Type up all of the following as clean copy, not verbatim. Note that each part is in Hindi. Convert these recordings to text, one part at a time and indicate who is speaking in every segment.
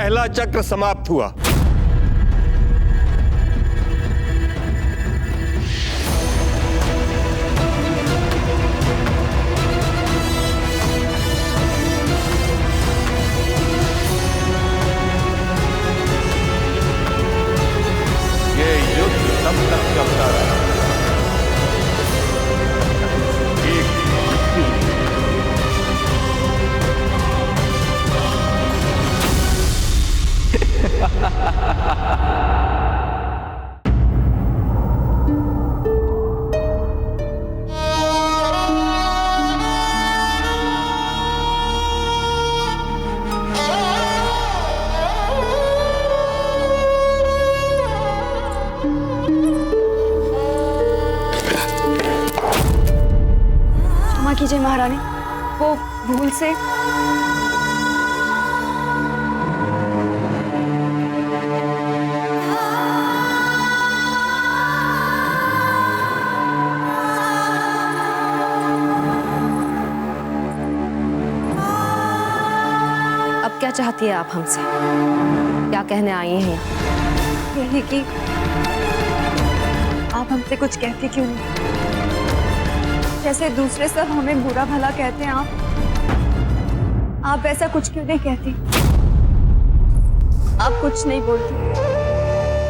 Speaker 1: पहला चक्र समाप्त हुआ। ये युद्ध तब तक चलता रहा
Speaker 2: क्षमा कीजिए महारानी, वो भूल से।
Speaker 3: अब क्या चाहती है आप हमसे? क्या कहने आई हैं यहाँ?
Speaker 2: यही कि आप हमसे कुछ कहती क्यों नहीं? जैसे दूसरे सब हमें बुरा भला कहते हैं, आप ऐसा कुछ क्यों नहीं कहती? आप कुछ नहीं बोलती,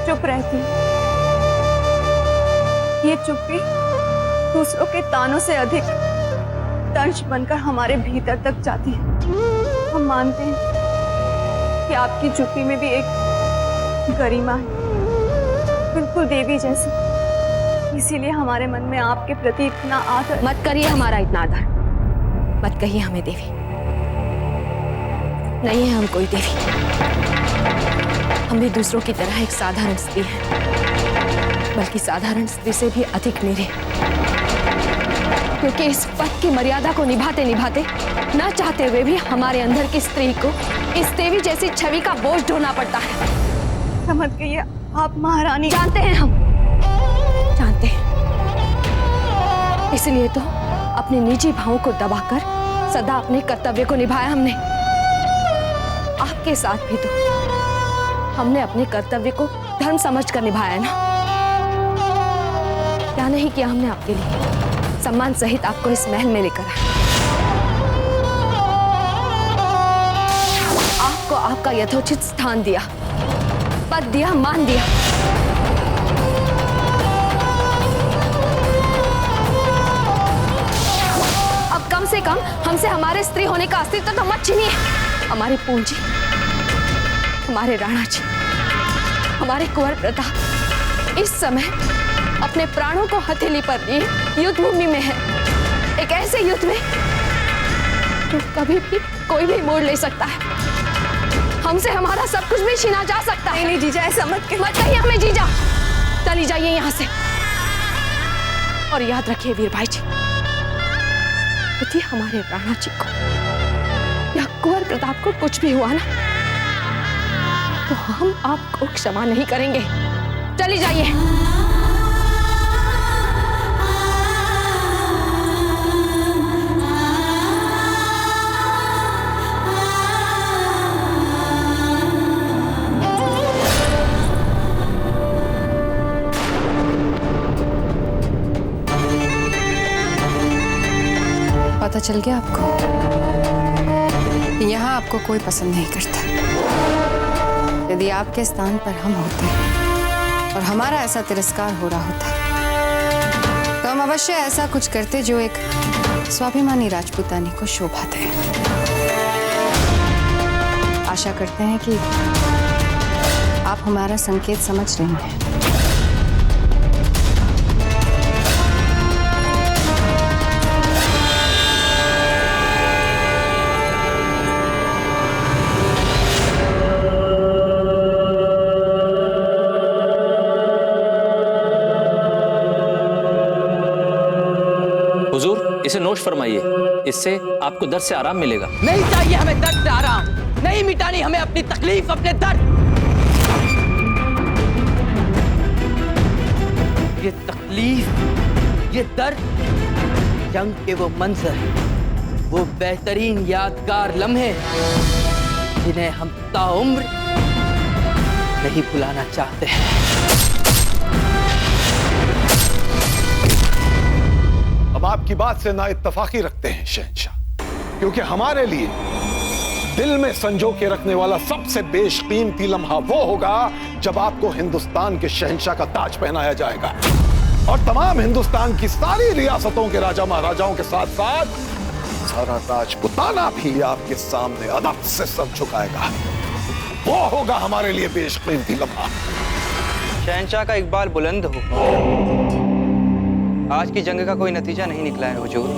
Speaker 2: चुप रहती। ये चुप्पी दूसरों के तानों से अधिक तंश बनकर हमारे भीतर तक जाती है। हम मानते हैं कि आपकी चुप्पी में भी एक गरिमा है, बिल्कुल देवी जैसी। इसीलिए हमारे मन में आपके प्रति इतना आदर।
Speaker 3: मत करिए हमारा इतना आदर, मत कहिए हमें देवी। नहीं है हम कोई देवी, हम भी दूसरों की तरह एक साधारण स्त्री हैं, बल्कि साधारण स्त्री से भी अधिक नीरे। क्योंकि इस पद की मर्यादा को निभाते निभाते न चाहते हुए भी हमारे अंदर की स्त्री को इस देवी जैसी छवि का बोझ ढोना पड़ता है।
Speaker 2: समझ गई आप महारानी।
Speaker 3: जानते हैं हम, जानते हैं। इसलिए तो अपने निजी भावों को दबाकर सदा अपने कर्तव्य को निभाया हमने। आपके साथ भी तो हमने अपने कर्तव्य को धर्म समझकर निभाया है ना। क्या नहीं किया हमने आपके लिए? सम्मान सहित आपको इस महल में लेकर आए, आपको आपका यथोचित स्थान दिया, पद दिया, मान दिया। अब कम से कम हमसे हमारे स्त्री होने का अस्तित्व तो मत छीनिए। हमारे पूंजी, हमारे राणा जी, हमारे कुंवर प्रताप इस समय अपने प्राणों को हथेली पर लिए युद्ध भूमि में है। एक ऐसे युद्ध में जो कभी भी कोई भी मोड़ ले सकता है। हमसे हमारा सब कुछ भी छीना जा सकता है।
Speaker 2: नहीं जीजा, ऐसा मत
Speaker 3: कहिए हमें जीजा। चली जाइए यहाँ से। और याद रखिए वीर भाई जी, यदि हमारे राणा जी को या कुंवर प्रताप को कुछ भी हुआ ना, तो हम आपको क्षमा नहीं करेंगे। चली जाइए।
Speaker 4: पता चल गया आपको? यहाँ आपको कोई पसंद नहीं करता। यदि आपके स्थान पर हम होते और हमारा ऐसा तिरस्कार हो रहा होता, तो हम अवश्य ऐसा कुछ करते जो एक स्वाभिमानी राजपूतानी को शोभा दे। आशा करते हैं कि आप हमारा संकेत समझ रही हैं।
Speaker 5: इसे नोश फरमाइए, इससे आपको दर्द से आराम मिलेगा।
Speaker 6: नहीं चाहिए हमें दर्द से आराम, नहीं मिटानी हमें अपनी तकलीफ, अपने दर्द। ये तकलीफ, ये दर्द, जंग के वो मंजर, वो बेहतरीन यादगार लम्हे जिन्हें हम ताउम्र नहीं भुलाना चाहते हैं।
Speaker 7: हम आपकी बात से ना इत्तफाकी रखते हैं शहंशाह, क्योंकि हमारे लिए दिल में संजो के रखने वाला सबसे बेशकीमती लम्हा वो होगा जब आपको हिंदुस्तान के शहंशाह का ताज पहनाया जाएगा और तमाम हिंदुस्तान की सारी रियासतों के राजा महाराजाओं के साथ साथ सारा राजपुताना भी आपके सामने अदब से सर झुकाएगा। वो होगा हमारे लिए बेशकीमती लम्हा।
Speaker 8: शहंशाह का इकबाल बुलंद हो। आज की जंग का कोई नतीजा नहीं निकला है हुजूर।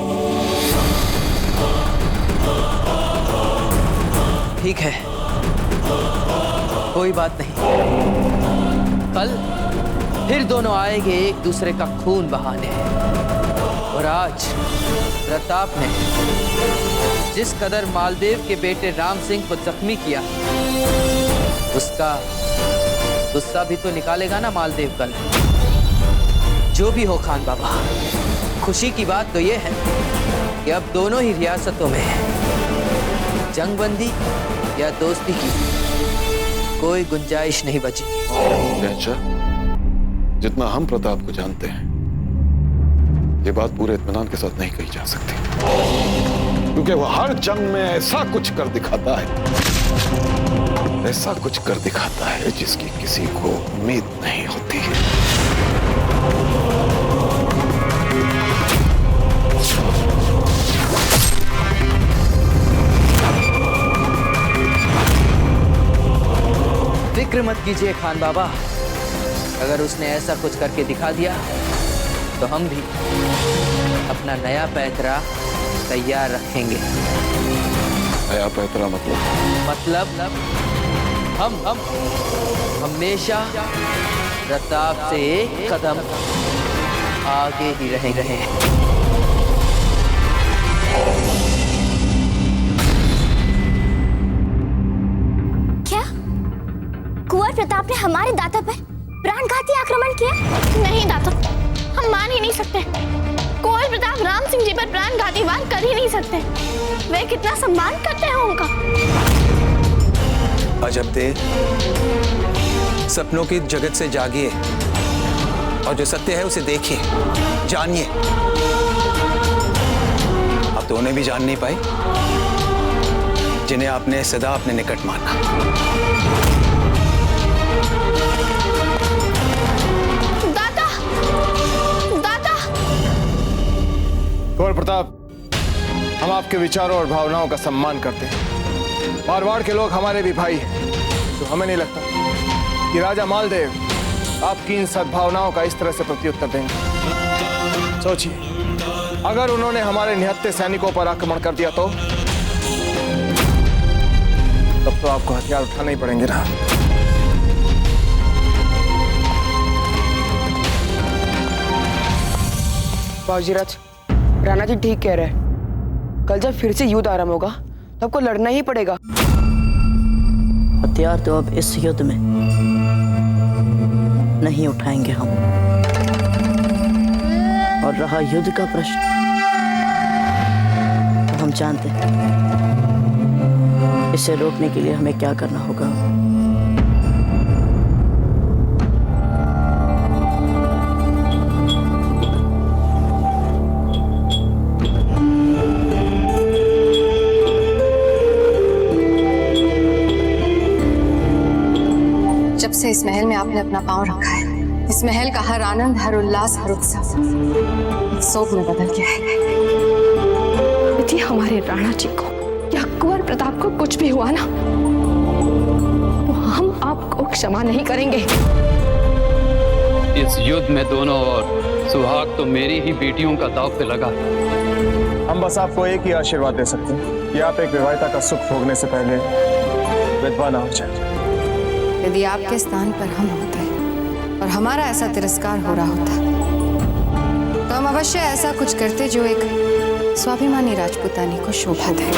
Speaker 6: ठीक है, कोई बात नहीं। कल फिर दोनों आएंगे एक दूसरे का खून बहाने। और आज प्रताप ने जिस कदर मालदेव के बेटे राम सिंह को जख्मी किया, उसका गुस्सा भी तो निकालेगा ना मालदेव कल। जो भी हो खान बाबा, खुशी की बात तो यह है कि अब दोनों ही रियासतों में जंगबंदी या दोस्ती की कोई गुंजाइश नहीं बची।
Speaker 7: शहंशाह, जितना हम प्रताप को जानते हैं, ये बात पूरे इत्मीनान के साथ नहीं कही जा सकती, क्योंकि वो हर जंग में ऐसा कुछ कर दिखाता है, ऐसा कुछ कर दिखाता है जिसकी किसी को उम्मीद नहीं होती है।
Speaker 6: फिक्र मत कीजिए खान बाबा, अगर उसने ऐसा कुछ करके दिखा दिया तो हम भी अपना नया पैतरा तैयार रखेंगे।
Speaker 7: नया पैतरा
Speaker 6: मतलब हम हमेशा प्रताप से एक कदम आगे ही रहेंगे।
Speaker 9: क्या कुंवर प्रताप ने हमारे दादा पर प्राणघाती आक्रमण किया? नहीं दादा, हम मान ही नहीं सकते। कुंवर प्रताप राम सिंह जी पर प्राणघाती वार कर ही नहीं सकते। वे कितना सम्मान करते हैं उनका।
Speaker 10: अजब देर, सपनों की जगत से जागिए और जो सत्य है उसे देखिए, जानिए। अब तो उन्हें भी जान नहीं पाए जिन्हें आपने सदा अपने निकट माना।
Speaker 9: दादा, दादा।
Speaker 1: कुंवर प्रताप, हम आपके विचारों और भावनाओं का सम्मान करते हैं। मारवाड़ के लोग हमारे भी भाई हैं, तो हमें नहीं लगता कि राजा मालदेव आपकी इन सद्भावनाओं का इस तरह से प्रत्युत्तर देंगे। सोचिए, अगर उन्होंने हमारे निहत्थे सैनिकों पर आक्रमण कर दिया तो तब तो आपको हथियार उठाने ही पड़ेंगे ना।
Speaker 11: बाजीराज, राणा जी ठीक कह रहे हैं। कल जब फिर से युद्ध आरंभ होगा तो आपको लड़ना ही पड़ेगा।
Speaker 12: हथियार तो अब इस युद्ध में नहीं उठाएंगे हम। और रहा युद्ध का प्रश्न, तो हम जानते हैं इसे रोकने के लिए हमें क्या करना होगा।
Speaker 4: जब से इस महल में आपने अपना पांव रखा है, इस महल का हर आनंद, हर उल्लास, हर उत्सव शोक में बदल गया है।
Speaker 3: यदि हमारे राणा जी को या कुंवर प्रताप को कुछ भी हुआ ना, तो हम आपको क्षमा नहीं करेंगे।
Speaker 13: इस युद्ध में दोनों ओर सुहाग तो मेरी ही बेटियों का दांव पे लगा।
Speaker 1: हम बस आपको एक ही आशीर्वाद दे सकते हैं कि आप एक विवाहिता का सुख भोगने से पहले विधवा ना हो जाए।
Speaker 4: यदि आपके स्थान पर हम होते और हमारा ऐसा तिरस्कार हो रहा होता, तो हम अवश्य ऐसा कुछ करते जो एक स्वाभिमानी राजपुतानी को शोभा दे।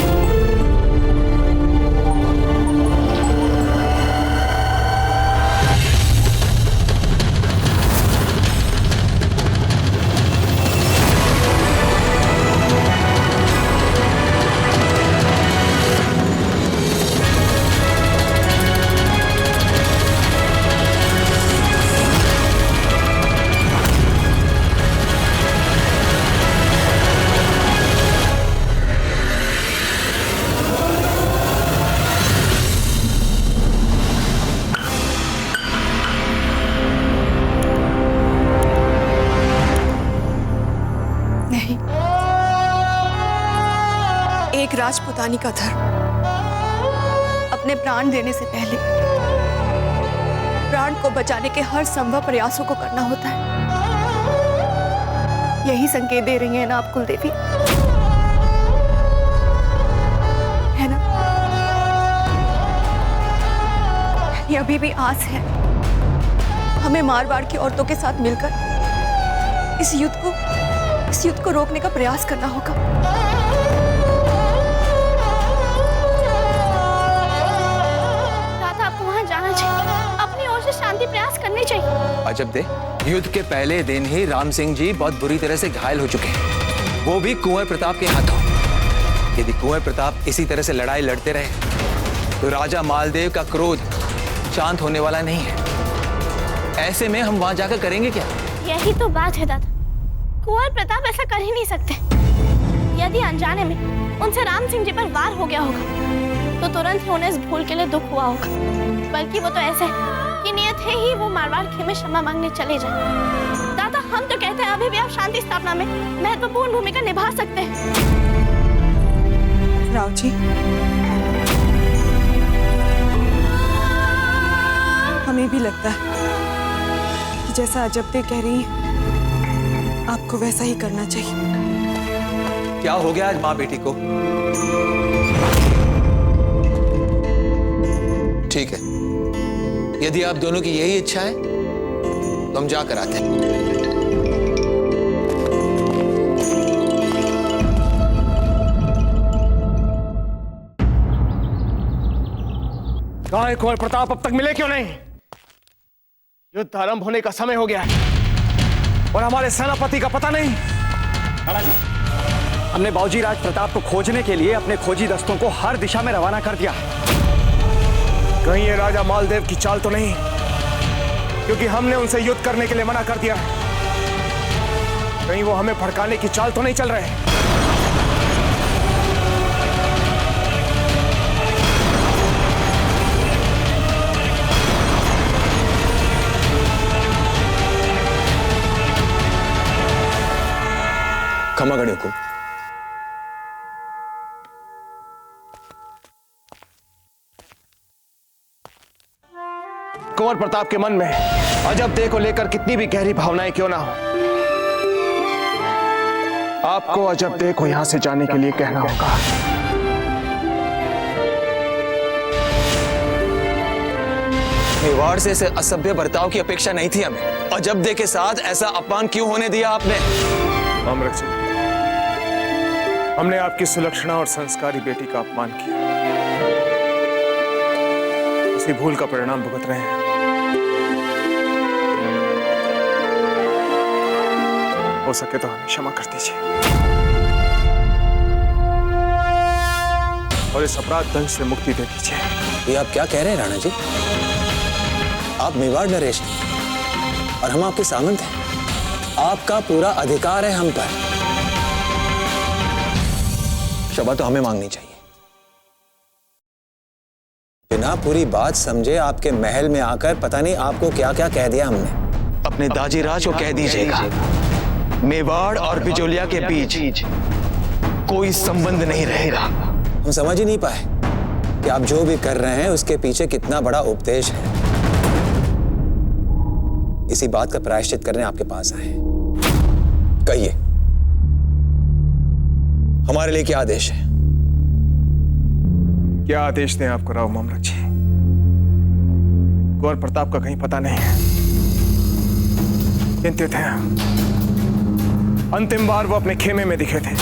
Speaker 2: हिंदुस्तानी का धर्म अपने प्राण देने से पहले प्राण को बचाने के हर संभव प्रयासों को करना होता है। यही संकेत दे रही हैं ना आप कुलदेवी, है ना? ये अभी भी आस है। हमें मारवाड़ की औरतों के साथ मिलकर इस युद्ध को रोकने का प्रयास करना होगा।
Speaker 9: दादा, आपको वहां जाना चाहिए, अपनी ओर से शांति प्रयास करने चाहिए।
Speaker 10: अजब दे, युद्ध के पहले दिन ही राम सिंह जी बहुत बुरी तरह से घायल हो चुके हैं, वो भी कुंवर प्रताप के हाथों। यदि कुंवर प्रताप इसी तरह से लड़ाई लड़ते रहे तो राजा मालदेव का क्रोध शांत होने वाला नहीं है। ऐसे में हम वहां जाकर करेंगे क्या?
Speaker 9: यही तो बात है दादा, कुंवर प्रताप ऐसा कर ही नहीं सकते। यदि अनजाने में उनसे राम सिंह जी पर वार हो गया होगा तो तुरंत ही उन्हें इस भूल के लिए दुख हुआ होगा। बल्कि वो तो ऐसे कि नियत है ही वो मारवाड़ में क्षमा मांगने चले जाए। दादा, हम तो कहते हैं अभी भी आप शांति स्थापना में महत्वपूर्ण भूमिका निभा सकते हैं।
Speaker 2: राव जी, हमें भी लगता है कि जैसा अजबदे कह रही हैं, आपको वैसा ही करना चाहिए।
Speaker 10: क्या हो गया आज माँ बेटी को? ठीक है, यदि आप दोनों की यही इच्छा है तो हम जाकर आते हैं।
Speaker 1: कहाँ है कुंवर प्रताप? अब तक मिले क्यों नहीं? युद्ध आरंभ होने का समय हो गया है और हमारे सेनापति का पता नहीं।
Speaker 14: हमने बाबूजी राज प्रताप को खोजने के लिए अपने खोजी दस्तों को हर दिशा में रवाना कर दिया।
Speaker 1: कहीं ये राजा मालदेव की चाल तो नहीं, क्योंकि हमने उनसे युद्ध करने के लिए मना कर दिया है। कहीं वो हमें भड़काने की चाल तो नहीं चल रहे?
Speaker 10: क्षमा करें को।
Speaker 1: कुंवर प्रताप के मन में अजबदे को लेकर कितनी भी गहरी भावनाएं क्यों ना हो, आपको अजबदे को यहां से जाने के लिए कहना होगा।
Speaker 10: मेवाड़ से ऐसे असभ्य बर्ताव की अपेक्षा नहीं थी हमें। अजबदे के साथ ऐसा अपमान क्यों होने दिया आपने?
Speaker 1: मामरक जी, हमने आपकी सुलक्षणा और संस्कारी बेटी का अपमान किया। उसी भूल का परिणाम भुगत रहे हैं। हो सके तो हमें क्षमा कर दीजिए और इस अपराध दंड से मुक्ति दे दीजिए।
Speaker 10: ये आप क्या कह रहे हैं राणा जी? आप मेवाड़ नरेश हैं और हम आपके सामंत हैं। आपका पूरा अधिकार है हम पर। क्षमा तो हमें मांगनी चाहिए। बिना पूरी बात समझे आपके महल में आकर पता नहीं आपको क्या क्या कह दिया हमने। अपने दाजी राज को कह दीजिएगा मेवाड़ और बिजोलिया के बीच कोई संबंध नहीं रहेगा। हम समझ ही नहीं पाए कि आप जो भी कर रहे हैं उसके पीछे कितना बड़ा उपदेश है। इसी बात का प्रायश्चित करने आपके पास आए। कहिए, हमारे लिए क्या आदेश है?
Speaker 1: क्या आदेश दें आपको राव मामरक जी? कुंवर प्रताप का कहीं पता नहीं है। चिंतित हैं। अंतिम बार वो अपने खेमे में दिखे थे।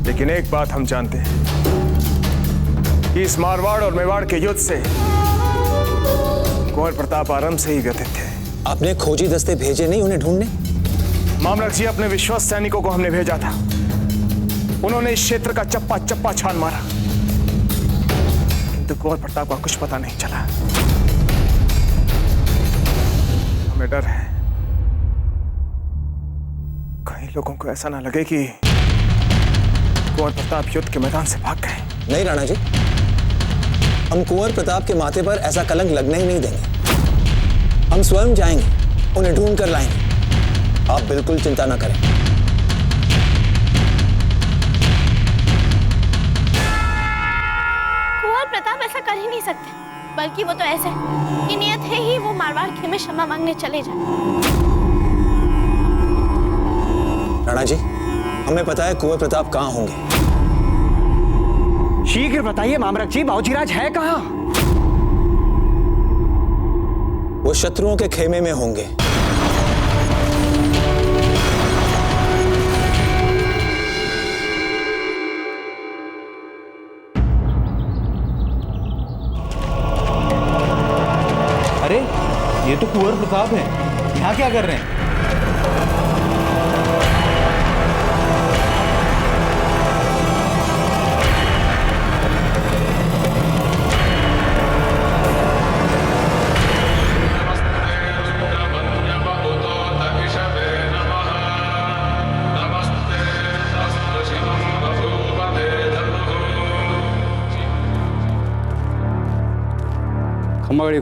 Speaker 1: लेकिन एक बात हम जानते हैं कि इस मारवाड़ और मेवाड़ के युद्ध से कुंवर प्रताप आरंभ से ही व्यथित थे।
Speaker 10: आपने खोजी दस्ते भेजे नहीं उन्हें ढूंढने?
Speaker 1: मामलक जी, अपने विश्वस्त सैनिकों को हमने भेजा था। उन्होंने इस क्षेत्र का चप्पा चप्पा छान मारा, किंतु कुंवर प्रताप का कुछ पता नहीं चला। हमें डर है कहीं लोगों को ऐसा ना लगे कि कुंवर प्रताप युद्ध के मैदान से भाग गए।
Speaker 10: नहीं राणा जी, हम कुंवर प्रताप के माथे पर ऐसा कलंक लगने ही नहीं देंगे। हम स्वयं जाएंगे, उन्हें ढूंढ कर लाएंगे। आप बिल्कुल चिंता ना करें।
Speaker 9: सकते, बल्कि वो तो ऐसे कि नियत है ही वो मारवाड़ खेमे क्षमा मांगने चले जाए।
Speaker 10: राणा जी, हमें पता है कुंवर प्रताप कहाँ होंगे।
Speaker 14: शीघ्र बताइए मामरक जी, बाबूजीराज है कहाँ?
Speaker 10: वो शत्रुओं के खेमे में होंगे।
Speaker 15: अरे ये तो कुंवर प्रताप है, यहाँ क्या कर रहे हैं?
Speaker 13: खम्बागड़ी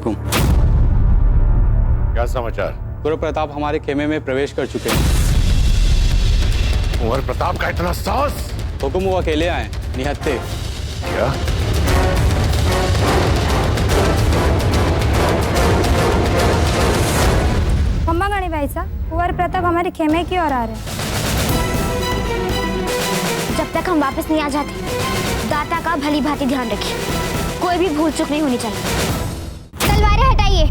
Speaker 7: क्या समाचार?
Speaker 13: कुंवर प्रताप हमारे खेमे में प्रवेश कर चुके हैं।
Speaker 7: कुंवर प्रताप का इतना साहस?
Speaker 13: हुक्म वो अकेले आए, निहत्थे।
Speaker 7: क्या?
Speaker 16: खम्बागड़ी भाई साहब, कुंवर प्रताप हमारे खेमे की ओर आ रहे हैं।
Speaker 9: जब तक हम वापस नहीं आ जाते, दाता का भली भांति ध्यान रखिए, कोई भी भूल चूक नहीं होनी चाहिए। तलवारें हटाइए।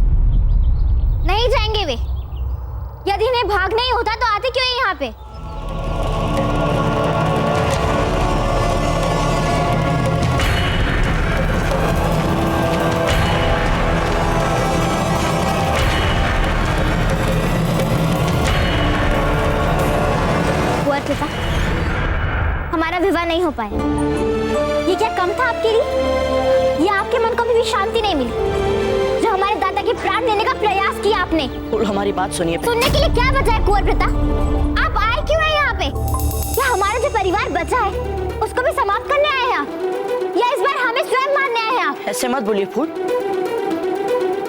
Speaker 9: नहीं जाएंगे वे। यदि इन्हें भाग नहीं होता तो आते क्यों यहाँ पे? कुंवर प्रताप, हमारा विवाह नहीं हो पाया। ये क्या कम था आपके लिए? या आपके मन को भी शांति नहीं मिली जो हमारे दादा के प्राण लेने का प्रयास किया आपने?
Speaker 12: हमारी बात सुनिए।
Speaker 9: सुनने के लिए क्या वजह है कुंवर प्रताप? आप आए क्यों हैं यहाँ पे? क्या हमारा जो परिवार बचा है उसको भी समाप्त करने आए हैं आप? या इस बार हमें स्वयं मारने आए हैं आप?
Speaker 12: ऐसे मत बोलिए फूल,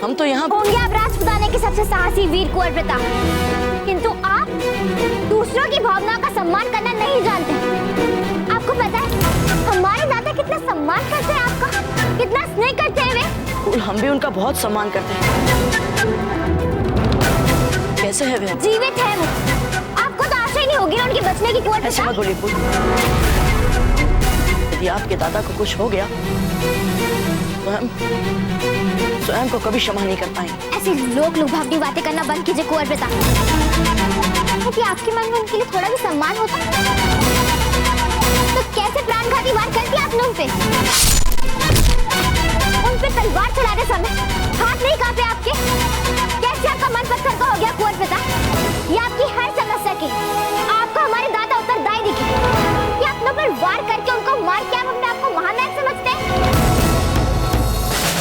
Speaker 12: हम तो यहाँ
Speaker 9: होंगे आप राजपुताने के सबसे साहसी वीर कुंवर प्रताप, किंतु आप दूसरों की भावनाओं का सम्मान करना नहीं जानते। आपको पता है हमारे दादा कितना सम्मान करते हैं आपका, कितना स्नेह करते हैं वे।
Speaker 12: हम भी उनका बहुत सम्मान करते हैं। कैसे है वे?
Speaker 9: जीवित है वो। आपको तो आशा ही नहीं होगी ना उनके बचने की। कुंवर
Speaker 12: ऐसे मत बोलिए फूल, यदि आपके दादा को कुछ हो गया तो हम स्वयं को कभी क्षमा नहीं कर पाएंगे।
Speaker 9: ऐसी लोग लुभावनी बातें करना बंद कीजिए कुंवर प्रताप। यदि आपके मन में उनके लिए थोड़ा भी सम्मान होता तो कैसे प्राणघाती वार कर दिया आपने उन पे तलवार चलाते समय हाथ नहीं कांपे आपके? कैसे आपका मन पत्थर का हो गया कुंवर प्रताप? ये आपकी हर समस्या के आपको हमारे दादा उत्तरदायी दिखे कि अपनों पर वार करके उनको मार के आप अपने आप को महानायक समझते हैं?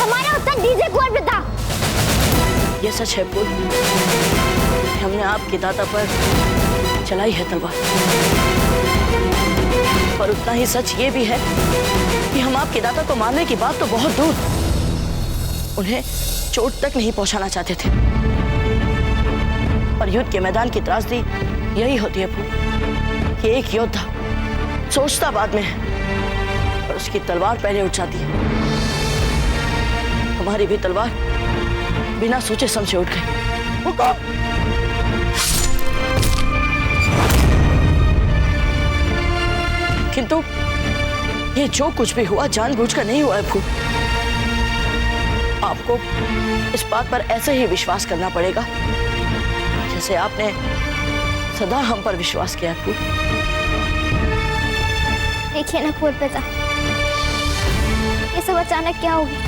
Speaker 9: हमारा उत्तर दीजिए कुंवर प्रताप।
Speaker 12: ये सच है फूल, हमने आपके दादा पर चलाई है तलवार, पर उतना ही सच ये भी है कि हम आपके दादा को मारने की बात तो बहुत दूर, उन्हें चोट तक नहीं पहुंचाना चाहते थे। और युद्ध के मैदान की त्रासदी यही होती है फूल कि एक योद्धा सोचता बाद में है और उसकी तलवार पहले उठ जाती है। हमारी भी तलवार बिना सोचे समझे उठ गई। वो कौन? किंतु ये जो कुछ भी हुआ जानबूझकर नहीं हुआ है फूल। आपको इस बात पर ऐसे ही विश्वास करना पड़ेगा जैसे आपने सदा हम पर विश्वास किया है फूल।
Speaker 9: देखिए ना कुंवर प्रताप, ये सब अचानक क्या हो गया?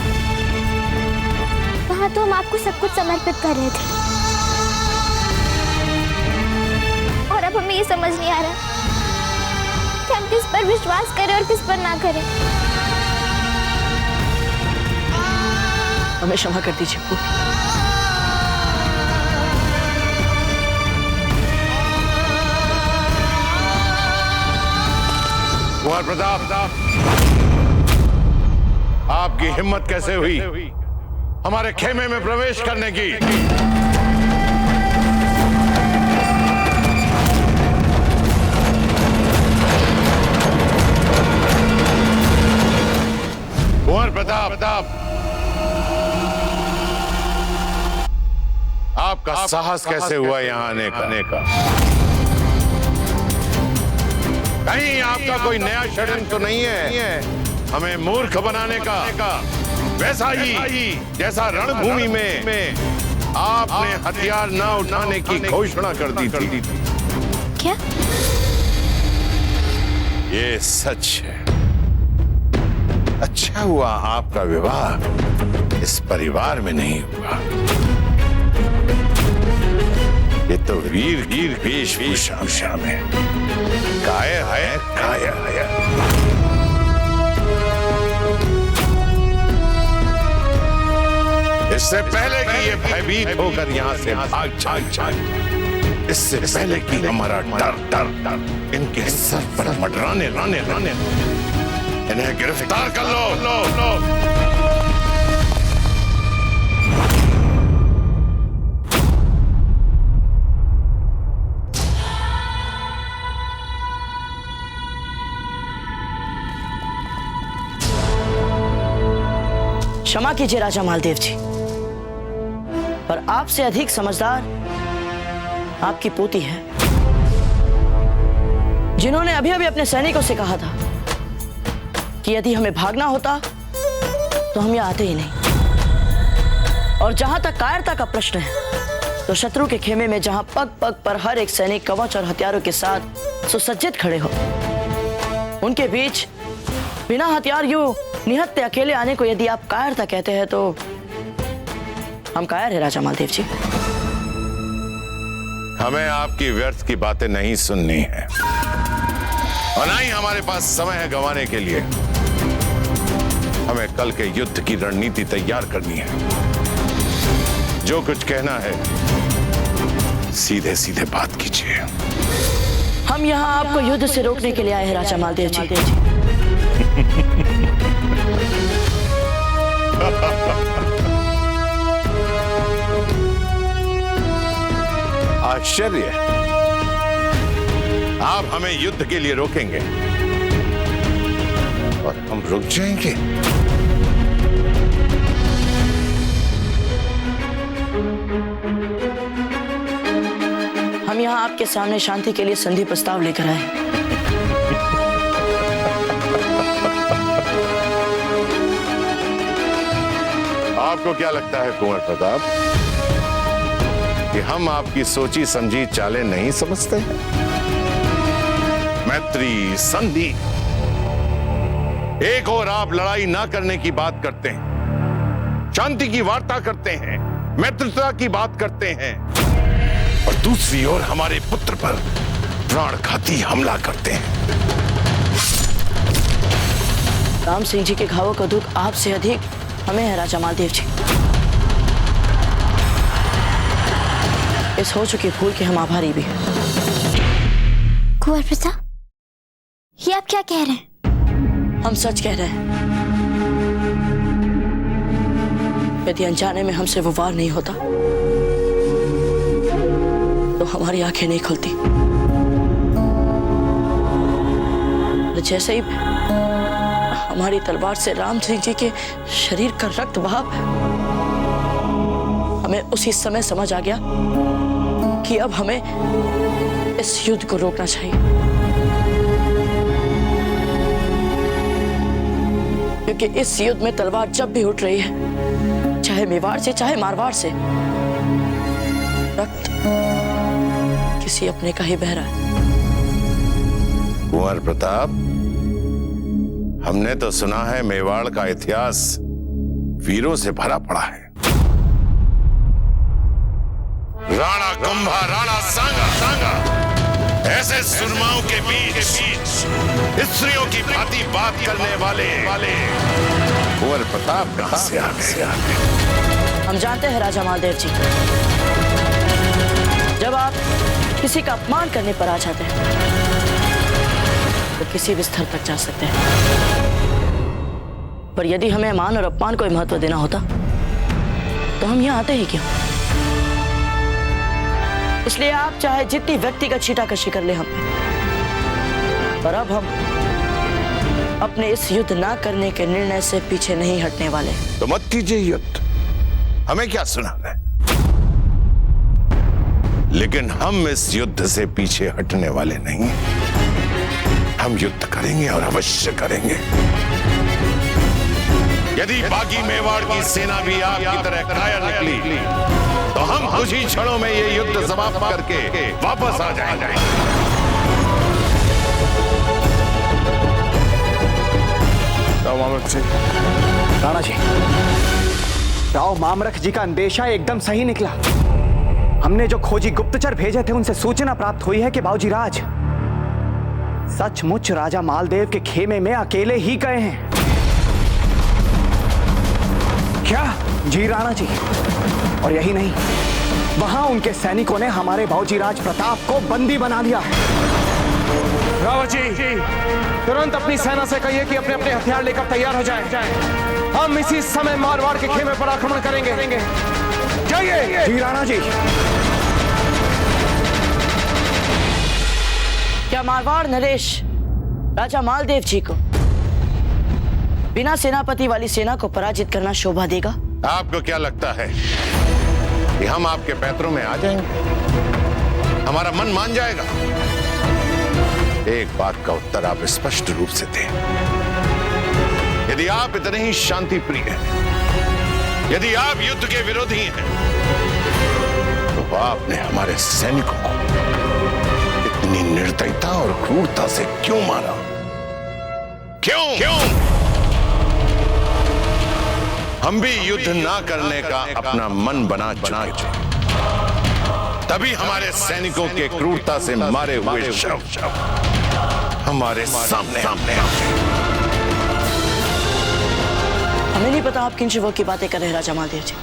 Speaker 9: वहां तो हम आपको सब कुछ समर्पित कर रहे थे और अब हमें ये समझ नहीं आ रहा कि हम किस पर विश्वास करें और किस पर ना करें।
Speaker 12: हमें क्षमा कर दीजिए फूल।
Speaker 7: कुंवर प्रताप, आपकी हिम्मत कैसे हुई हमारे खेमे में प्रवेश करने की? कुंवर प्रताप,
Speaker 17: आपका साहस कैसे हुआ यहाँ आने का? कहीं आपका कोई नया षड्यंत्र तो नहीं है हमें मूर्ख बनाने का? वैसा ही जैसा रणभूमि में आपने हथियार न उठाने की घोषणा कर दी थी।
Speaker 9: क्या?
Speaker 17: ये सच है। अच्छा हुआ आपका विवाह इस परिवार में नहीं हुआ। ये तो वीर वेशभूषा में कायर है। इससे पहले कि ये भयभीत होकर यहाँ से भाग जाए, इससे पहले कि हमारा डर इनके सर पर मंडराने इन्हें गिरफ्तार कर लो।
Speaker 12: क्षमा कीजिए राजा मालदेव जी, पर आपसे अधिक समझदार आपकी पोती है, जिन्होंने अभी अभी अपने सैनिकों से कहा था कि यदि हमें भागना होता तो हम यहाँ आते ही नहीं। और जहां तक कायरता का प्रश्न है तो शत्रु के खेमे में जहां पग पग पर हर एक सैनिक कवच और हथियारों के साथ सुसज्जित खड़े हो, उनके बीच बिना हथियार यूं निहत्थे अकेले आने को यदि आप कायरता कहते हैं तो हम कायर है राजा मालदेव जी।
Speaker 17: हमें आपकी व्यर्थ की बातें नहीं सुननी है और ना ही हमारे पास समय है गंवाने के लिए। हमें कल के युद्ध की रणनीति तैयार करनी है। जो कुछ कहना है सीधे सीधे बात कीजिए।
Speaker 12: हम यहाँ आपको युद्ध से रोकने के लिए आए हैं राजा मालदेव जी।
Speaker 17: आश्चर्य, आप हमें युद्ध के लिए रोकेंगे और हम रुक जाएंगे?
Speaker 12: हम यहाँ आपके सामने शांति के लिए संधि प्रस्ताव लेकर आए।
Speaker 17: आपको क्या लगता है कुंवर प्रताप कि हम आपकी सोची समझी चालें नहीं समझते? मैत्री, संधि, एक और आप लड़ाई ना करने की बात करते हैं, शांति की वार्ता करते हैं, मैत्रिता की बात करते हैं, और दूसरी ओर हमारे पुत्र पर प्राणघाती हमला करते हैं।
Speaker 12: राम सिंह जी के घावों का दुख आपसे अधिक हमें है राजा मालदेव जी। इस हो चुकी भूल के हम आभारी भी हैं।
Speaker 9: कुंवर प्रताप, ये आप क्या कह रहे हैं?
Speaker 12: हम सच कह रहे हैं। यदि अनजाने में हमसे वो वार नहीं होता तो हमारी आंखें नहीं खुलती। जैसे ही हमारी तलवार से राम सिंह जी के शरीर का रक्त बहा, हमें उसी समय समझ आ गया कि अब हमें इस युद्ध को रोकना चाहिए, क्योंकि इस युद्ध में तलवार जब भी उठ रही है, चाहे मेवाड़ से चाहे मारवाड़ से, रक्त किसी अपने का ही बह रहा है।
Speaker 17: कुंवर प्रताप, हमने तो सुना है मेवाड़ का इतिहास वीरों से भरा पड़ा है। राणा कुंभा, राणा सांगा, ऐसे सुरमाओं के बीच स्त्रियों की भांति बात करने वाले कुंवर प्रताप कहां से आ गए?
Speaker 12: हम जानते हैं राजा मालदेव जी, जब आप किसी का अपमान करने पर आ जाते हैं तो किसी भी स्तर तक जा सकते हैं, पर यदि हमें मान और अपमान को महत्व देना होता तो हम यहाँ आते ही क्यों? इसलिए आप चाहे जितनी व्यक्तिगत छीटाकशी कर ले हम पे, पर अब हम अपने इस युद्ध ना करने के निर्णय से पीछे नहीं हटने वाले।
Speaker 17: तो मत कीजिए युद्ध, हमें क्या सुना है? लेकिन हम इस युद्ध से पीछे हटने वाले नहीं। हम युद्ध करेंगे और अवश्य करेंगे। यदि बाकी मेवाड़ की सेना भी आपकी तरह कायर निकली तो हम कुछ ही क्षणों में ये युद्ध समाप्त करके वापस आ जाएंगे।
Speaker 14: राणा जी, राव मामरख जी का अंदेशा एकदम सही निकला। हमने जो खोजी गुप्तचर भेजे थे उनसे सूचना प्राप्त हुई है कि बाबूजी राज सचमुच राजा मालदेव के खेमे में अकेले ही गए हैं। क्या? जी राणा जी, और यही नहीं, वहां उनके सैनिकों ने हमारे बाबूजी राज प्रताप को बंदी बना लिया है।
Speaker 1: रावत जी, तुरंत अपनी सेना से कहिए कि अपने अपने हथियार लेकर तैयार हो जाएं। हम इसी समय मारवाड़ के खेमे पर आक्रमण करेंगे। जाइए।
Speaker 14: जी राणा जी।
Speaker 12: क्या मारवाड़ नरेश राजा मालदेव जी को बिना सेनापति वाली सेना को पराजित करना शोभा देगा?
Speaker 17: आपको क्या लगता है कि हम आपके पैतरों में आ जाएंगे? हमारा मन मान जाएगा? एक बात का उत्तर आप स्पष्ट रूप से दें। यदि आप इतने ही शांति प्रिय हैं, यदि आप युद्ध के विरोधी हैं, तो आपने हमारे सैनिकों को इतनी निर्दयता और क्रूरता से क्यों मारा? क्यों? हम भी युद्ध ना करने का अपना मन बना चुके। तभी हमारे सैनिकों के क्रूरता से मारे हुए शव हमारे सामने
Speaker 12: हमें नहीं पता आप किन शिवों की बातें कर रहे हैं राजा मालदेव जी,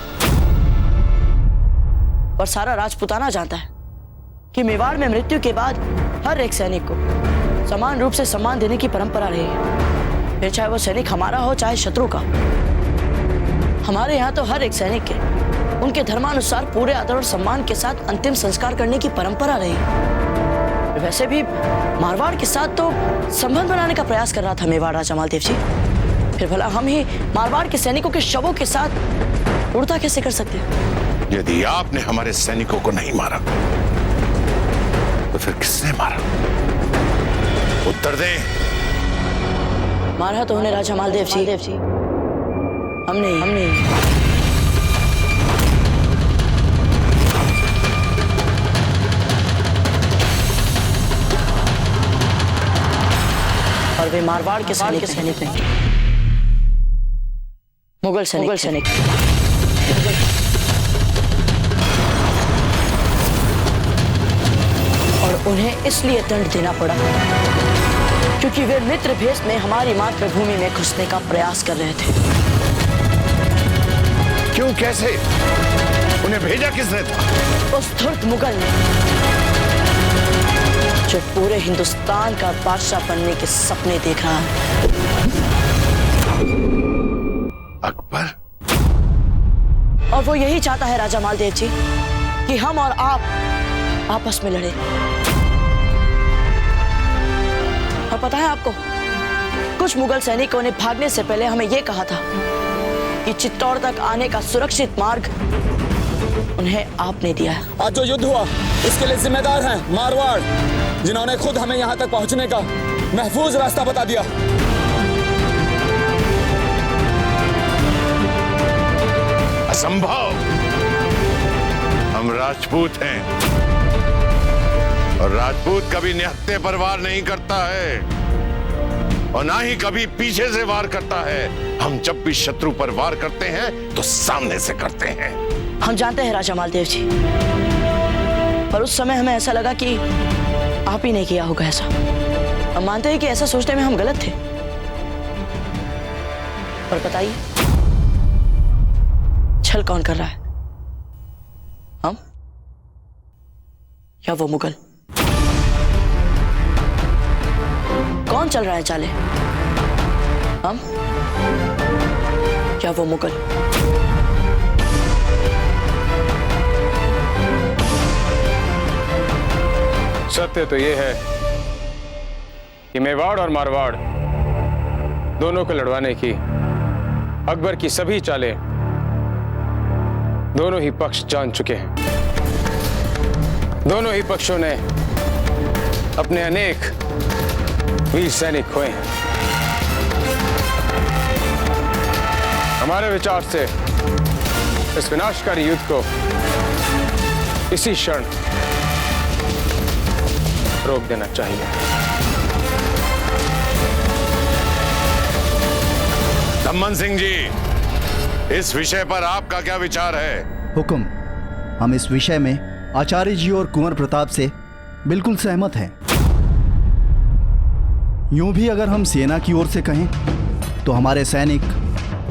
Speaker 12: और सारा राजपुताना जानता है कि मेवाड़ में मृत्यु के बाद हर एक सैनिक को समान रूप से सम्मान देने की परंपरा रही है, फिर चाहे वो सैनिक हमारा हो चाहे शत्रु का। हमारे यहाँ तो हर एक सैनिक के उनके धर्मानुसार पूरे आदर और सम्मान के साथ अंतिम संस्कार करने की परंपरा रही। वैसे भी मारवाड़ के साथ तो संबंध बनाने का प्रयास कर रहा था मेवाड़ राजा मालदेव जी, फिर भला हम ही मारवाड़ के सैनिकों के शवों के साथ उड़ता कैसे कर सकते हैं?
Speaker 17: यदि आपने हमारे सैनिकों को नहीं मारा तो फिर किसने मारा? उत्तर दे।
Speaker 12: मारा तो उन्हें राजा मालदेव जी, हमने और वे मारवाड़ के सैनिक नहीं, मुगल सैनिक। और उन्हें इसलिए दंड देना पड़ा क्योंकि वे मित्र भेष में हमारी मातृभूमि में घुसने का प्रयास कर रहे थे।
Speaker 17: क्यों? कैसे? उन्हें भेजा किसने था?
Speaker 12: उस धूर्त मुगल ने, जो पूरे हिंदुस्तान का बादशाह बनने के सपने देख रहा है।
Speaker 17: अकबर?
Speaker 12: और वो यही चाहता है राजा मालदेव जी कि हम और आप आपस में लड़े। और पता है आपको, कुछ मुगल सैनिकों ने भागने से पहले हमें यह कहा था कि चित्तौड़ तक आने का सुरक्षित मार्ग उन्हें आपने दिया है।
Speaker 18: आज जो युद्ध हुआ इसके लिए जिम्मेदार हैं मारवाड़, जिन्होंने खुद हमें यहाँ तक पहुँचने का महफूज रास्ता बता दिया।
Speaker 17: असंभव। हम राजपूत हैं और राजपूत कभी निहत्थे पर वार नहीं करता है और ना ही कभी पीछे से वार करता है। हम जब भी शत्रु पर वार करते हैं तो सामने से करते हैं।
Speaker 12: हम जानते हैं राजा मालदेव जी, पर उस समय हमें ऐसा लगा कि आप ही ने किया होगा ऐसा। हम मानते हैं कि ऐसा सोचने में हम गलत थे, पर बताइए छल कौन कर रहा है, हम या वो मुगल? कौन चल रहा है चाले, हम या वो मुगल?
Speaker 1: सत्य तो ये है कि मेवाड़ और मारवाड़ दोनों को लड़वाने की अकबर की सभी चालें दोनों ही पक्ष जान चुके हैं। दोनों ही पक्षों ने अपने अनेक वीर सैनिक खोए हैं। हमारे विचार से इस विनाशकारी युद्ध को इसी क्षण रोक देना चाहिए।
Speaker 17: दमन सिंह जी, इस विषय पर आपका क्या विचार है?
Speaker 15: हुक्म, हम इस विषय में आचार्य जी और कुंवर प्रताप से बिल्कुल सहमत हैं। यूं भी अगर हम सेना की ओर से कहें तो हमारे सैनिक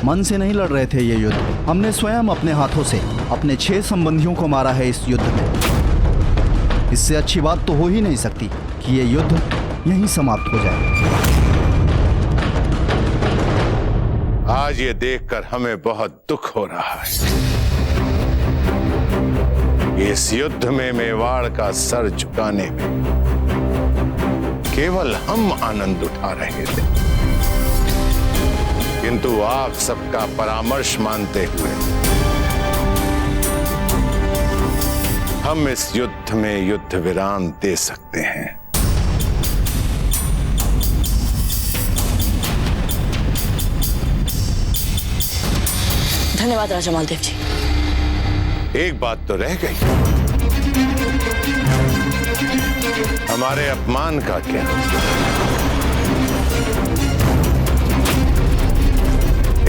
Speaker 15: मन से नहीं लड़ रहे थे ये युद्ध। हमने स्वयं अपने हाथों से अपने 6 संबंधियों को मारा है इस युद्ध में। इससे अच्छी बात तो हो ही नहीं सकती कि ये युद्ध यहीं समाप्त हो जाए।
Speaker 17: आज ये देखकर हमें बहुत दुख हो रहा है। इस युद्ध में मेवाड़ का सर झुकाने में केवल हम आनंद उठा रहे थे, किंतु आप सबका परामर्श मानते हुए हम इस युद्ध में युद्ध विराम दे सकते हैं।
Speaker 12: धन्यवाद राजा मालदेव जी।
Speaker 17: एक बात तो रह गई, हमारे अपमान का क्या?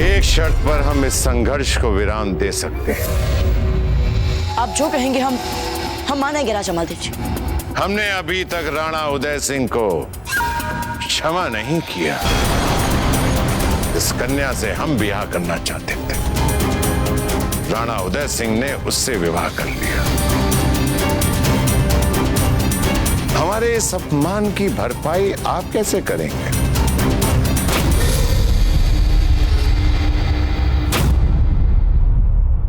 Speaker 17: एक शर्त पर हम इस संघर्ष को विराम दे सकते हैं।
Speaker 12: आप जो कहेंगे हम मानेंगे राजा मालदेव जी।
Speaker 17: हमने अभी तक राणा उदय सिंह को क्षमा नहीं किया। इस कन्या से हम विवाह करना चाहते थे। राणा उदय सिंह ने उससे विवाह कर लिया। हमारे इस अपमान की भरपाई आप कैसे करेंगे?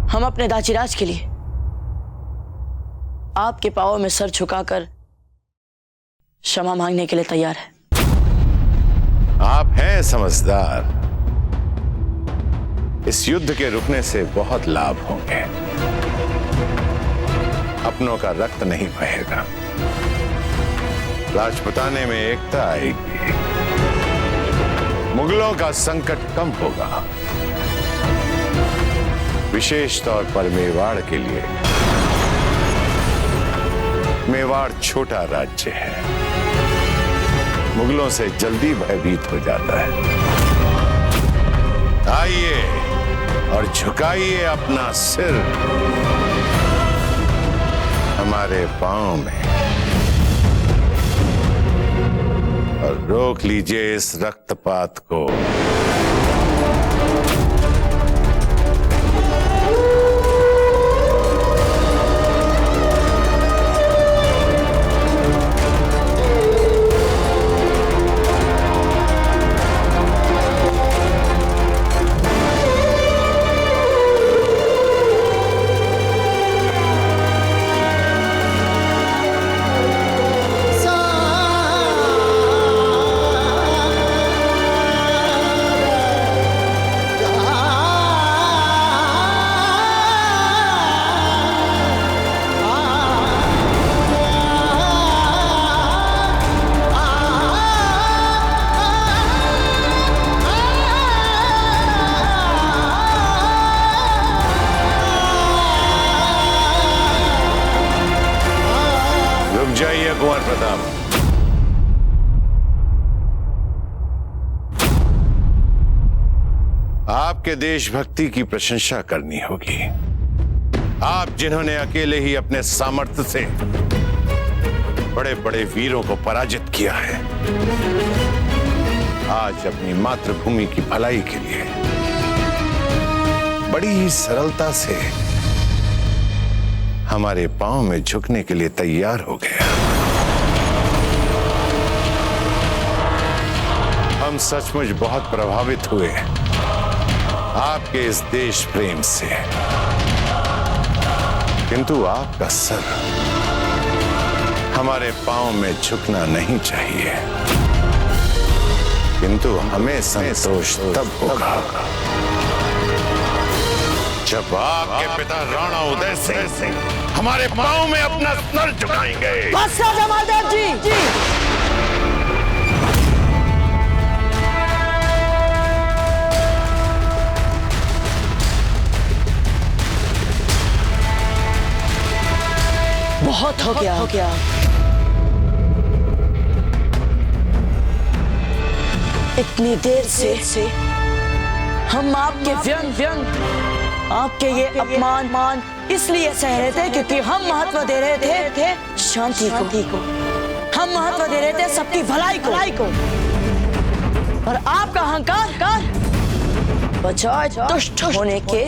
Speaker 12: हम अपने दाजीराज के लिए आपके पांवों में सर झुकाकर क्षमा मांगने के लिए तैयार हैं।
Speaker 17: आप हैं समझदार। इस युद्ध के रुकने से बहुत लाभ होंगे। अपनों का रक्त नहीं बहेगा, राजपुताने में एकता आएगी, मुगलों का संकट कम होगा। विशेष तौर पर मेवाड़ के लिए। मेवाड़ छोटा राज्य है, मुगलों से जल्दी भयभीत हो जाता है। आइए और झुकाइए अपना सिर हमारे पांव में और रोक लीजिए इस रक्तपात को। जाइए कुंवर प्रताप। आपके देशभक्ति की प्रशंसा करनी होगी। आप जिन्होंने अकेले ही अपने सामर्थ्य से बड़े बड़े वीरों को पराजित किया है, आज अपनी मातृभूमि की भलाई के लिए बड़ी ही सरलता से हमारे पांव में झुकने के लिए तैयार हो गया। हम सचमुच बहुत प्रभावित हुए आपके इस देश प्रेम से, किंतु आपका सर हमारे पांव में झुकना नहीं चाहिए, किंतु हमें संतोष तब होगा जब आपके पिता राणा उदय सिंह हमारे पांव में अपना सर झुकाएंगे।
Speaker 12: बस राजा मालदेव जी। बहुत हो गया। इतनी देर से हम आपके व्यंग आपके ये अपमान इसलिए सह रहे थे क्योंकि हम महत्व दे रहे थे शांति को, हम महत्व दे रहे थे सबकी भलाई को। और आपका अहंकार बजाय दुष्ट होने के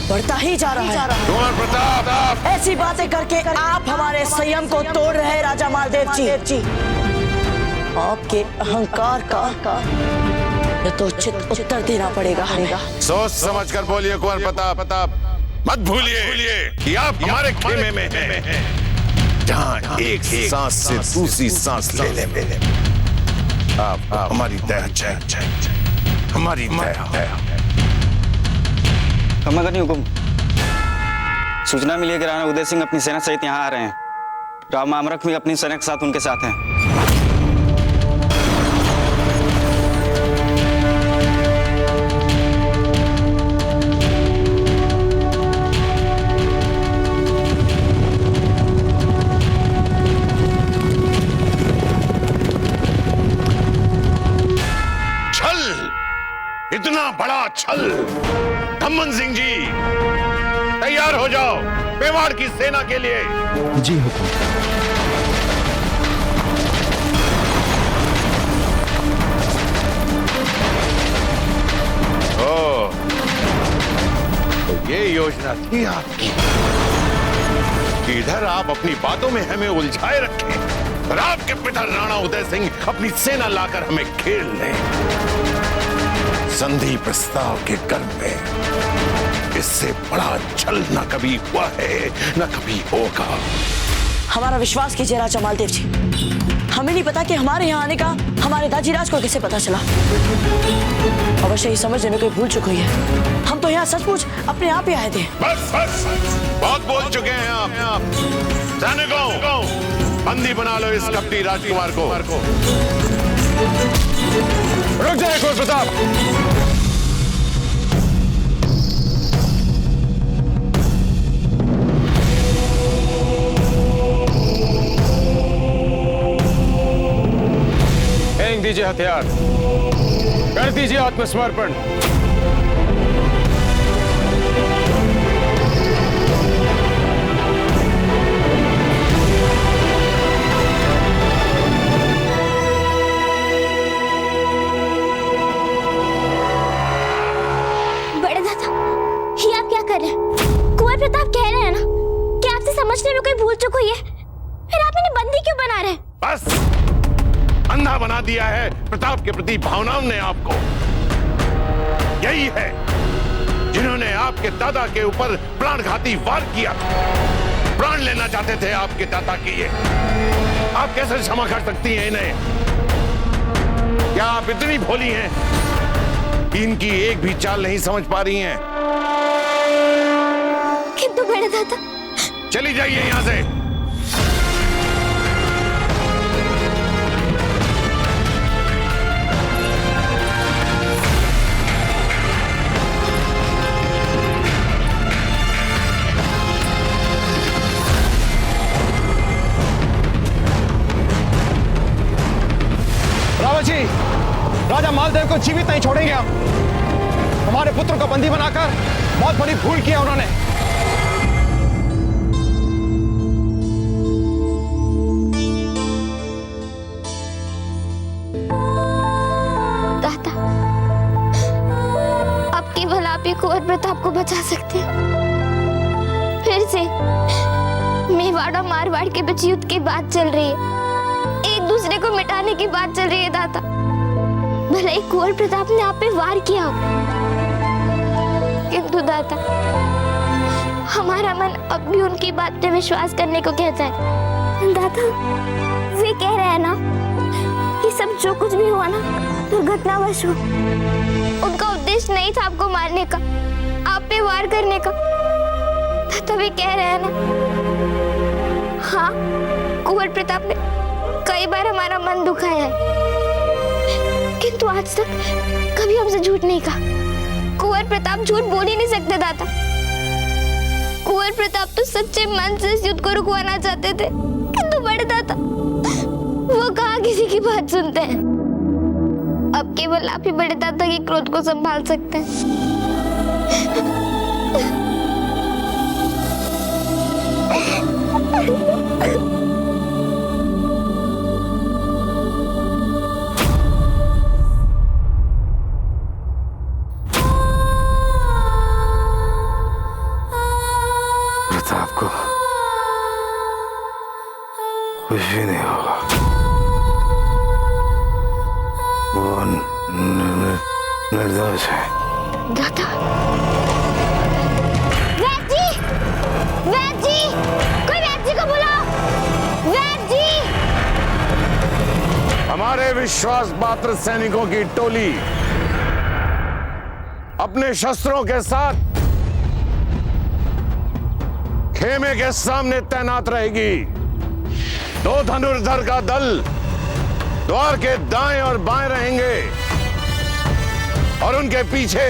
Speaker 12: बढ़ता ही जा रहा है।
Speaker 17: कुंवर प्रताप,
Speaker 12: ऐसी बातें करके आप हमारे संयम को तोड़ रहे हैं राजा मालदेव जी। आपके अहंकार का यथोचित उत्तर देना पड़ेगा हमें।
Speaker 17: सोच समझ कर बोलिए कुंवर प्रताप। मत भूलिए कि आप हमारे खेमे में हैं, जहाँ एक सांस से दूसरी सांस ले आप हमारी दया, हमारी दया।
Speaker 8: खमागनी हुकुम, सूचना मिली है कि राणा उदय सिंह अपनी सेना सहित यहाँ आ रहे हैं। राव मामरख भी अपनी सेना के साथ उनके साथ हैं।
Speaker 17: इतना बड़ा छल! धम्मन सिंह जी, तैयार हो जाओ मेवाड़ की सेना के लिए।
Speaker 15: जी हुकुम।
Speaker 17: तो ये योजना थी आपकी कि इधर आप अपनी बातों में हमें उलझाए रखें और आपके पिता राणा उदय सिंह अपनी सेना लाकर हमें खेल लें। संधि प्रस्ताव के गर्भ में इससे बड़ा छल न कभी हुआ है, न कभी होगा।
Speaker 12: हमारा विश्वास कीजिए राजा मालदेव जी, हमें नहीं पता कि हमारे यहाँ आने का हमारे दाजीराज को कैसे पता चला। अवश्य ही समझने में कोई भूल चुकी है। हम तो यहाँ सचमुच अपने आप ही आए थे।
Speaker 17: बस बहुत बोल चुके हैं आप। जाने को बंदी बना लो इस कपटी राजकुमार को।
Speaker 1: रुक जाए कुंवर प्रताप। फेंक दीजिए हथियार, कर दीजिए आत्मसमर्पण।
Speaker 9: कुंवर प्रताप कह रहे हैं ना कि आपसे समझने में कोई भूल चूक हुई है, फिर आप इन्हें बंदी क्यों बना रहे हैं?
Speaker 17: बस अंधा बना दिया है प्रताप के प्रति भावनाओं ने आपको। यही है जिन्होंने आपके दादा के ऊपर प्राणघाती वार किया। प्राण लेना चाहते थे आपके दादा की। ये आप कैसे क्षमा कर सकती हैं इन्हें? क्या आप इतनी भोली हैं कि इनकी एक भी चाल नहीं समझ पा रही हैं?
Speaker 9: किंतु बड़े दादा,
Speaker 17: चली जाइए यहां से।
Speaker 1: रावत जी, राजा मालदेव को जीवित नहीं छोड़ेंगे हम। हमारे पुत्र को बंदी बनाकर बहुत बड़ी भूल की है उन्होंने।
Speaker 9: दादा, अब केवल आप ही कुंवर प्रताप को बचा सकते हैं। फिर से मेवाड़ और मारवाड़ के बीच युद्ध की बात चल रही है, एक दूसरे को मिटाने की बात चल रही है। दादा, भले ही कुंवर प्रताप ने आप पे वार किया हो, किंतु दादा, हमारा मन अब भी उनकी बात पे विश्वास करने को कहता है। दादा, वे कह रहे हैं ना कि सब जो कुछ भी हुआ ना दुर्घटनावश हो। उनका उद्देश्य नहीं था आपको मारने का, आप पे वार करने का। दादा भी कह रहे हैं ना, हाँ, कुंवर प्रताप ने कई बार हमारा मन दुखाया है, किंतु आज तक कभी हमसे झूठ नहीं कहा। कुंवर प्रताप झूठ बोल ही नहीं सकते दादा। कुंवर प्रताप तो सच्चे मन से इस युद्ध को रुकवाना चाहते थे, किंतु बड़े दादा वो कहाँ किसी की बात सुनते हैं। अब केवल आप ही बड़े दादा के क्रोध को संभाल सकते हैं।
Speaker 19: प्रताप को कुछ भी नहीं होगा। वो निर्दोष है।
Speaker 9: दादा, वैद्य जी, वैद्य जी, कोई वैद्य जी को बुलाओ। वैद्य जी,
Speaker 17: हमारे विश्वास पात्र सैनिकों की टोली अपने शस्त्रों के साथ खेमे के सामने तैनात रहेगी। 2 धनुर्धर का दल द्वार के दाएं और बाएं रहेंगे और उनके पीछे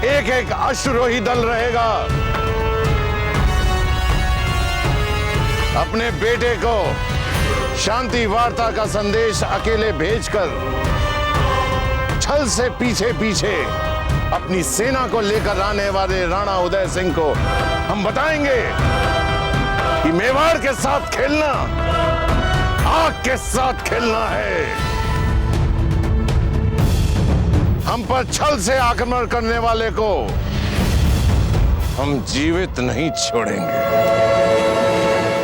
Speaker 17: एक एक अश्वरोही दल रहेगा। अपने बेटे को शांति वार्ता का संदेश अकेले भेजकर छल से पीछे पीछे अपनी सेना को लेकर आने वाले राणा उदय सिंह को हम बताएंगे कि मेवाड़ के साथ खेलना आग के साथ खेलना है। हम पर छल से आक्रमण करने वाले को हम जीवित नहीं छोड़ेंगे।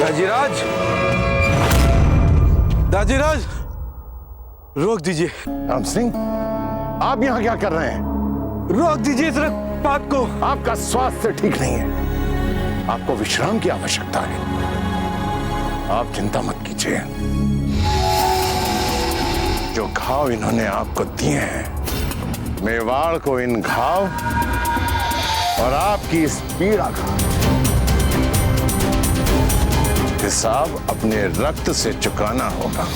Speaker 19: दाजीराज, दाजीराज, रोक दीजिए।
Speaker 17: राम सिंह, आप यहां क्या कर रहे हैं?
Speaker 19: रोक दीजिए इस रक्तपात को।
Speaker 17: आपका स्वास्थ्य ठीक नहीं है, आपको विश्राम की आवश्यकता है। आप चिंता मत कीजिए। जो घाव इन्होंने आपको दिए हैं, मेवाड़ को इन घाव और आपकी इस पीड़ा का हिसाब अपने रक्त से चुकाना होगा।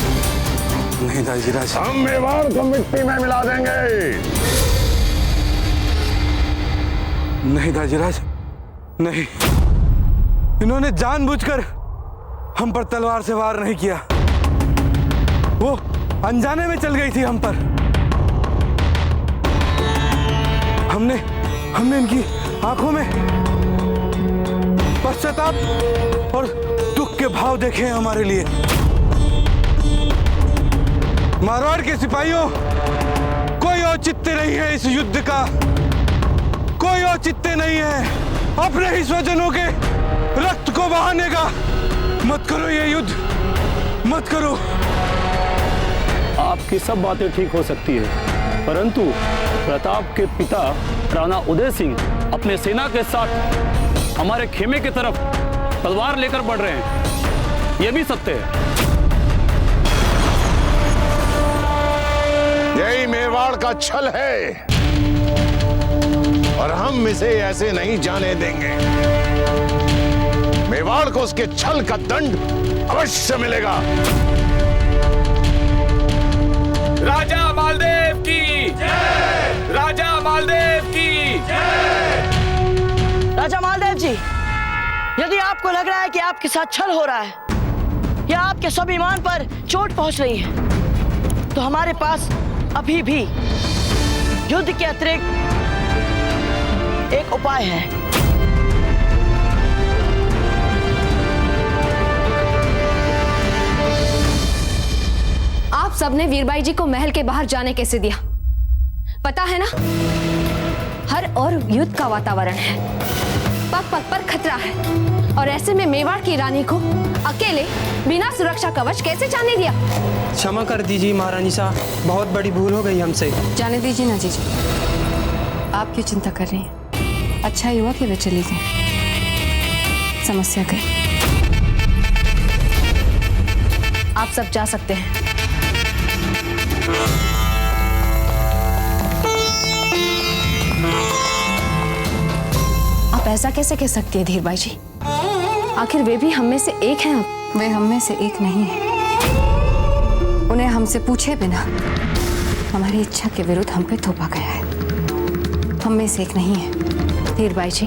Speaker 19: नहीं दाजीराज,
Speaker 17: हम मेवाड़ को मिट्टी में मिला देंगे।
Speaker 19: नहीं दाजीराज, नहीं। इन्होंने जानबूझकर हम पर तलवार से वार नहीं किया। वो अनजाने में चल गई थी हम पर। हमने इनकी आंखों में पश्चाताप और दुख के भाव देखे हैं हमारे लिए। मारवाड़ के सिपाहियों, कोई औचित्य नहीं है इस युद्ध का, कोई औचित्य नहीं है अपने ही स्वजनों के रक्त को बहाने का। मत करो ये युद्ध, मत करो।
Speaker 20: आपकी सब बातें ठीक हो सकती है, परंतु प्रताप के पिता राणा उदय सिंह अपने सेना के साथ हमारे खेमे की तरफ तलवार लेकर बढ़ रहे हैं। यह भी सत्य है।
Speaker 17: यही मेवाड़ का छल है और हम इसे ऐसे नहीं जाने देंगे। मेवाड़ को उसके छल का दंड अवश्य मिलेगा।
Speaker 18: राजा मालदेव की जय! राजा मालदेव की जय!
Speaker 12: राजा मालदेव जी, यदि आपको लग रहा है कि आपके साथ छल हो रहा है या आपके स्वाभिमान पर चोट पहुंच रही है, तो हमारे पास अभी भी युद्ध के अतिरिक्त एक उपाय है।
Speaker 3: आप सबने वीरबाई जी को महल के बाहर जाने कैसे दिया? पता है ना, हर और युद्ध का वातावरण है, पग पग पर खतरा है, और ऐसे में मेवाड़ की रानी को अकेले बिना सुरक्षा कवच कैसे जाने दिया?
Speaker 21: क्षमा कर दीजिए महारानी साहब, बहुत बड़ी भूल हो गई हमसे।
Speaker 4: जाने दीजिए ना जीजी, आप क्यों चिंता कर रही हैं? अच्छा ही हुआ कि वे चली गई, समस्या गई।
Speaker 3: आप सब जा सकते हैं। आप ऐसा कैसे कह सकती है धीर बाई जी? आखिर वे भी हम में से एक हैं। अब
Speaker 4: वे हम में से एक नहीं है। उन्हें हमसे पूछे बिना हमारी इच्छा के विरुद्ध हम पे थोपा गया है। हम में से एक नहीं है।
Speaker 3: धीर बाई जी,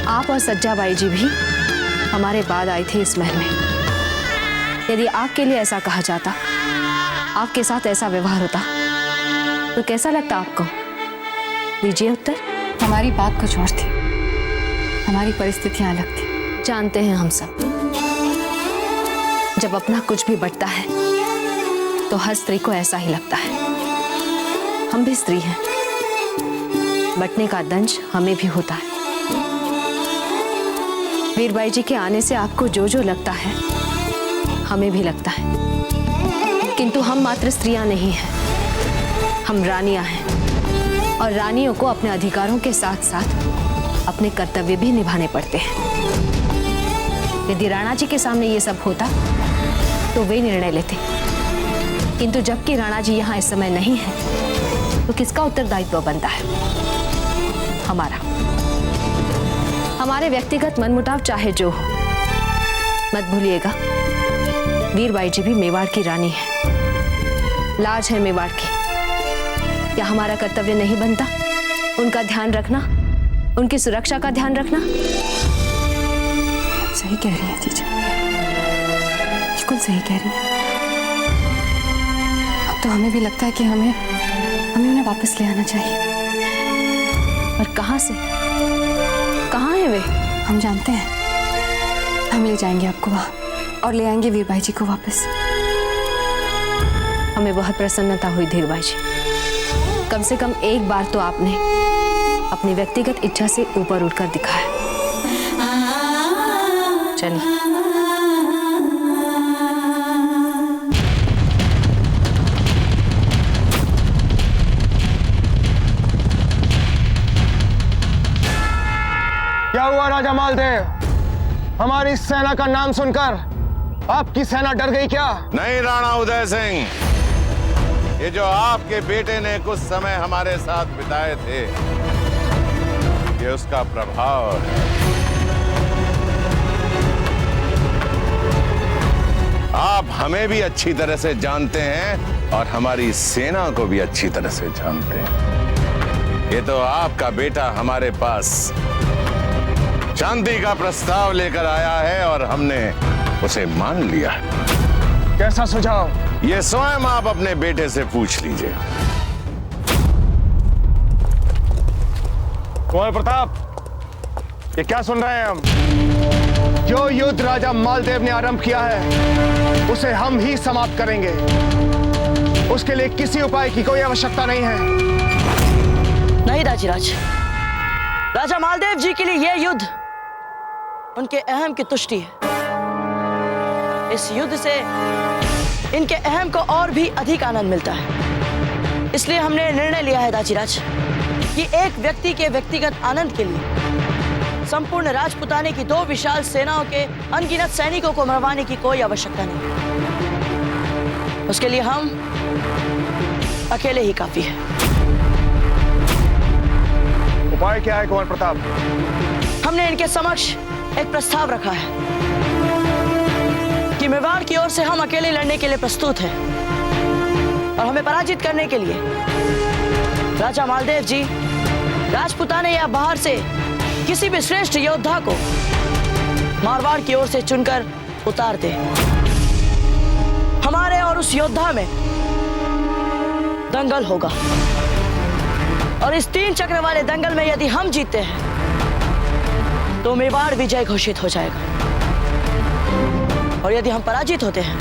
Speaker 3: आप और सज्जा बाई जी भी हमारे बाद आई थे इस महल में। यदि आपके लिए ऐसा कहा जाता, आपके साथ ऐसा व्यवहार होता, तो कैसा लगता आपको? दीजिए उत्तर।
Speaker 4: हमारी बात कुछ और थी, हमारी परिस्थितियां अलग थी।
Speaker 3: जानते हैं हम सब, जब अपना कुछ भी बटता है तो हर स्त्री को ऐसा ही लगता है। हम भी स्त्री हैं, बटने का दंश हमें भी होता है। वीरबाई जी के आने से आपको जो जो लगता है हमें भी लगता है, किंतु हम मात्र स्त्रियां नहीं हैं, हम रानियां हैं और रानियों को अपने अधिकारों के साथ साथ अपने कर्तव्य भी निभाने पड़ते हैं। यदि राणा जी के सामने ये सब होता तो वे निर्णय लेते, किंतु जबकि राणा जी यहाँ इस समय नहीं है तो किसका उत्तरदायित्व बनता है? हमारा। हमारे व्यक्तिगत मनमुटाव चाहे जो हो, मत भूलिएगा वीरबाई जी भी मेवाड़ की रानी है, लाज है मेवाड़ की। क्या हमारा कर्तव्य नहीं बनता उनका ध्यान रखना, उनकी सुरक्षा का ध्यान रखना?
Speaker 4: सही कह रही है जीजा, बिल्कुल सही कह रही है। अब तो हमें भी लगता है कि हमें उन्हें वापस ले आना चाहिए।
Speaker 3: पर कहाँ से? कहाँ है वे?
Speaker 4: हम जानते हैं, हम ले जाएंगे आपको वहां और ले आएंगे वीरबाई जी को वापस।
Speaker 3: हमें बहुत प्रसन्नता हुई धीरबाई जी, कम से कम एक बार तो आपने अपनी व्यक्तिगत इच्छा से ऊपर उठकर दिखाया। चलिए।
Speaker 1: क्या हुआ राजा मालदेव? हमारी सेना का नाम सुनकर आपकी सेना डर गई क्या?
Speaker 17: नहीं राणा उदय सिंह, ये जो आपके बेटे ने कुछ समय हमारे साथ बिताए थे, ये उसका प्रभाव है। आप हमें भी अच्छी तरह से जानते हैं और हमारी सेना को भी अच्छी तरह से जानते हैं। ये तो आपका बेटा हमारे पास शांति का प्रस्ताव लेकर आया है और हमने उसे मान लिया।
Speaker 1: कैसा सुझाव?
Speaker 17: ये स्वयं आप अपने बेटे से पूछ लीजिए।
Speaker 1: कुंवर प्रताप, ये क्या सुन रहे हैं हम? जो युद्ध राजा मालदेव ने आरंभ किया है उसे हम ही समाप्त करेंगे। उसके लिए किसी उपाय की कोई आवश्यकता नहीं है।
Speaker 12: नहीं दाजीराज, राजा मालदेव जी के लिए यह युद्ध उनके अहम की तुष्टि है। इस युद्ध से इनके अहम को और भी अधिक आनंद मिलता है। इसलिए हमने निर्णय लिया है दाजीराज कि एक व्यक्ति के व्यक्तिगत आनंद के लिए संपूर्ण राजपुताने की 2 विशाल सेनाओं के अनगिनत सैनिकों को मरवाने की कोई आवश्यकता नहीं। उसके लिए हम अकेले ही काफी है।
Speaker 1: उपाय क्या है कुंवर प्रताप?
Speaker 12: हमने इनके समक्ष एक प्रस्ताव रखा है कि मेवाड़ की ओर से हम अकेले लड़ने के लिए प्रस्तुत हैं और हमें पराजित करने के लिए राजा मालदेव जी राजपुताने या बाहर से किसी भी श्रेष्ठ योद्धा को मारवाड़ की ओर से चुनकर उतार दे। हमारे और उस योद्धा में दंगल होगा और इस 3 चक्र वाले दंगल में यदि हम जीतते हैं तो मेवाड़ विजय घोषित हो जाएगा और यदि हम पराजित होते हैं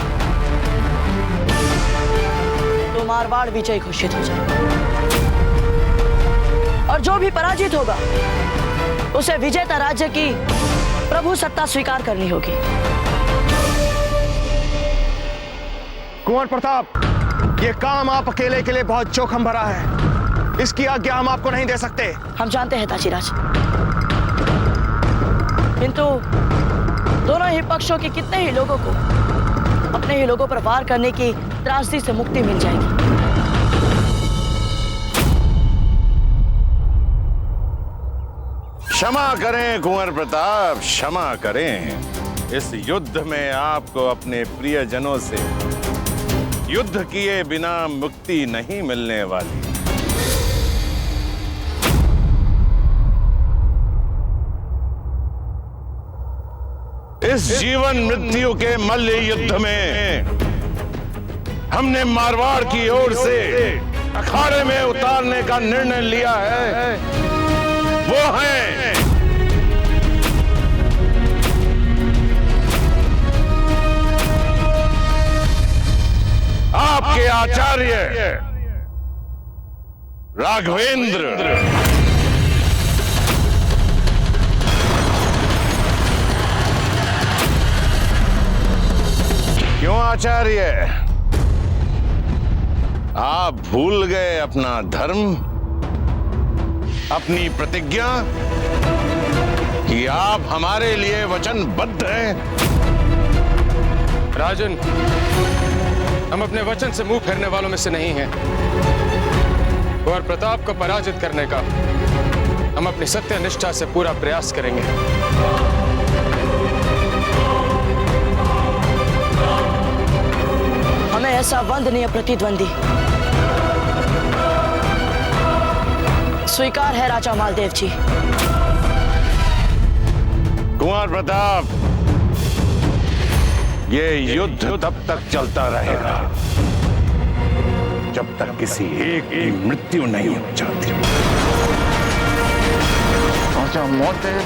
Speaker 12: तो मारवाड़ विजय घोषित हो जाएगा और जो भी पराजित होगा उसे विजेता राज्य की प्रभु सत्ता स्वीकार करनी होगी।
Speaker 1: कुंवर प्रताप, ये काम आप अकेले के लिए बहुत जोखिम भरा है। इसकी आज्ञा हम आपको नहीं दे सकते।
Speaker 12: हम जानते हैं दाजीराज, किंतु दोनों ही पक्षों के कितने ही लोगों को अपने ही लोगों पर वार करने की त्रासदी से मुक्ति मिल जाएगी।
Speaker 17: क्षमा करें कुंवर प्रताप, क्षमा करें। इस युद्ध में आपको अपने प्रियजनों से युद्ध किए बिना मुक्ति नहीं मिलने वाली। इस जीवन मृत्यु के मल्ल युद्ध में हमने मारवाड़ की ओर से अखाड़े में उतारने का निर्णय लिया है। वो है आपके आचार्य राघवेंद्र। क्यों आचार्य, आप भूल गए अपना धर्म, अपनी प्रतिज्ञा कि आप हमारे लिए वचनबद्ध हैं?
Speaker 5: राजन, हम अपने वचन से मुंह फेरने वालों में से नहीं हैं। कुंवर प्रताप को पराजित करने का हम अपनी सत्य निष्ठा से पूरा प्रयास करेंगे।
Speaker 12: हमें ऐसा वंदनीय प्रतिद्वंदी स्वीकार है राजा मालदेव जी।
Speaker 17: कुंवर प्रताप, ये युद्ध तब तक चलता रहेगा जब तक किसी एक की मृत्यु नहीं हो जाती। राजा मालदेव,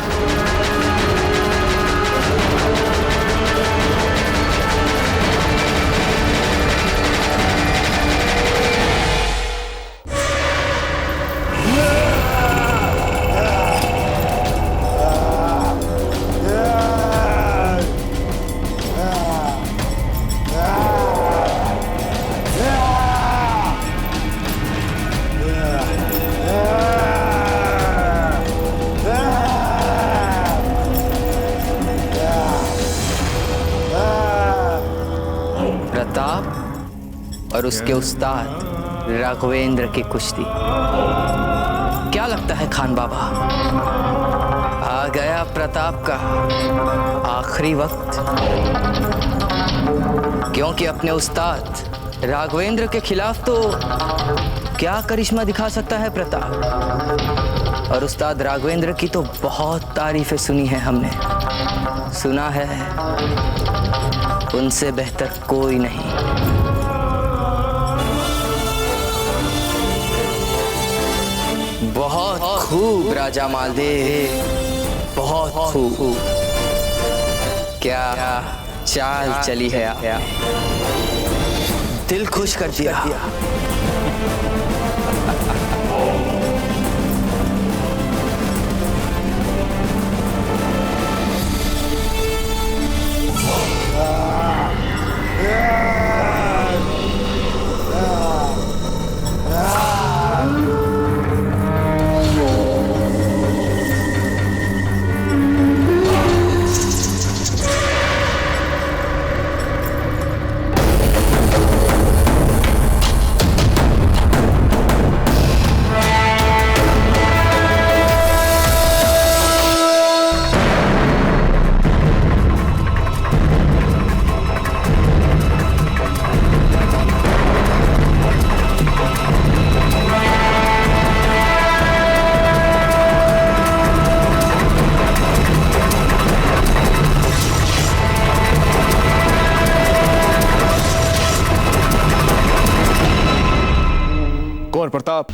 Speaker 6: और उसके उस्ताद राघवेंद्र की कुश्ती। क्या लगता है खान बाबा, आ गया प्रताप का आखिरी वक्त? क्योंकि अपने उस्ताद राघवेंद्र के खिलाफ तो क्या करिश्मा दिखा सकता है प्रताप। और उस्ताद राघवेंद्र की तो बहुत तारीफें सुनी है हमने, सुना है उनसे बेहतर कोई नहीं। बहुत खूब राजा मालदेव, बहुत खूब। क्या चाल चली है, दिल खुश कर दिया।
Speaker 1: प्रताप,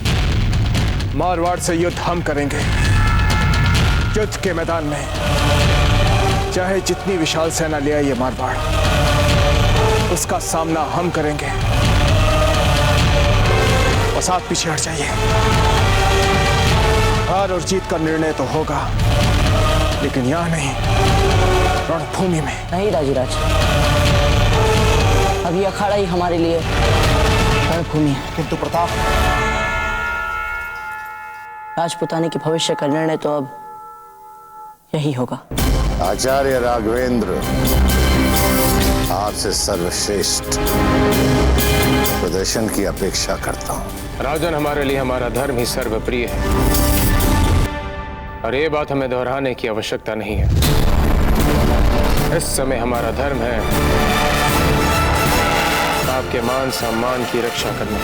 Speaker 1: मारवाड़ से युद्ध हम करेंगे। युद्ध के मैदान में चाहे जितनी विशाल सेना ले आए ये मारवाड़, उसका सामना हम करेंगे। और साथ पीछे हट जाइए। हार और जीत का निर्णय तो होगा, लेकिन यहां नहीं, रणभूमि में।
Speaker 12: नहीं राजीराज, अभी अखाड़ा ही हमारे लिए रणभूमि है।
Speaker 1: किंतु प्रताप,
Speaker 12: राजपुतानी के भविष्य का निर्णय तो अब यही होगा।
Speaker 17: आचार्य राघवेंद्र, आपसे सर्वश्रेष्ठ प्रदर्शन की अपेक्षा करता हूं।
Speaker 5: राजन, हमारे लिए हमारा धर्म ही सर्वप्रिय है। और ये बात हमें दोहराने की आवश्यकता नहीं है। इस समय हमारा धर्म है आपके मान सम्मान की रक्षा करना।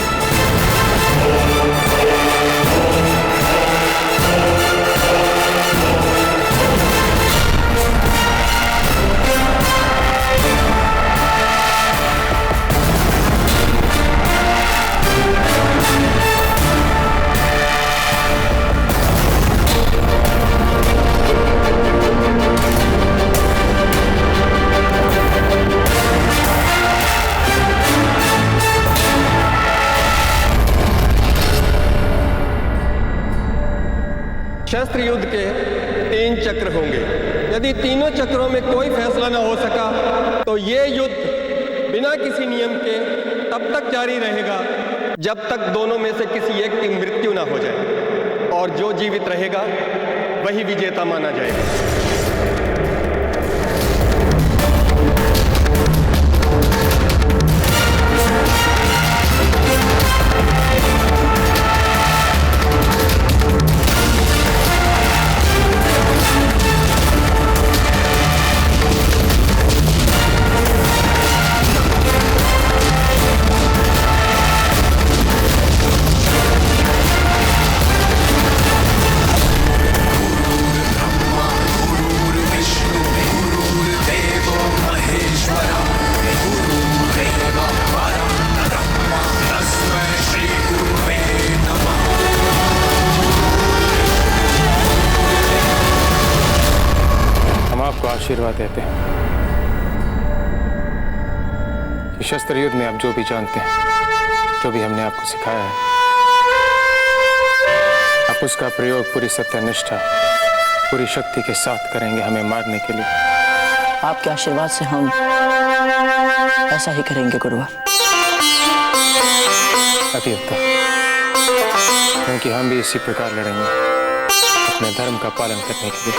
Speaker 11: शस्त्र युद्ध के 3 चक्र होंगे। यदि तीनों चक्रों में कोई फैसला न हो सका तो ये युद्ध बिना किसी नियम के तब तक जारी रहेगा जब तक दोनों में से किसी एक की मृत्यु ना हो जाए, और जो जीवित रहेगा वही विजेता माना जाएगा।
Speaker 5: आशीर्वाद देते हैं कि शस्त्र युद्ध में आप जो भी जानते हैं, जो भी हमने आपको सिखाया है, आप उसका प्रयोग पूरी सत्यनिष्ठा, पूरी शक्ति के साथ करेंगे हमें मारने के लिए।
Speaker 12: आपके आशीर्वाद से हम ऐसा ही करेंगे गुरुवर।
Speaker 5: अति उत्तम, क्योंकि हम भी इसी प्रकार लड़ेंगे अपने धर्म का पालन करने के लिए।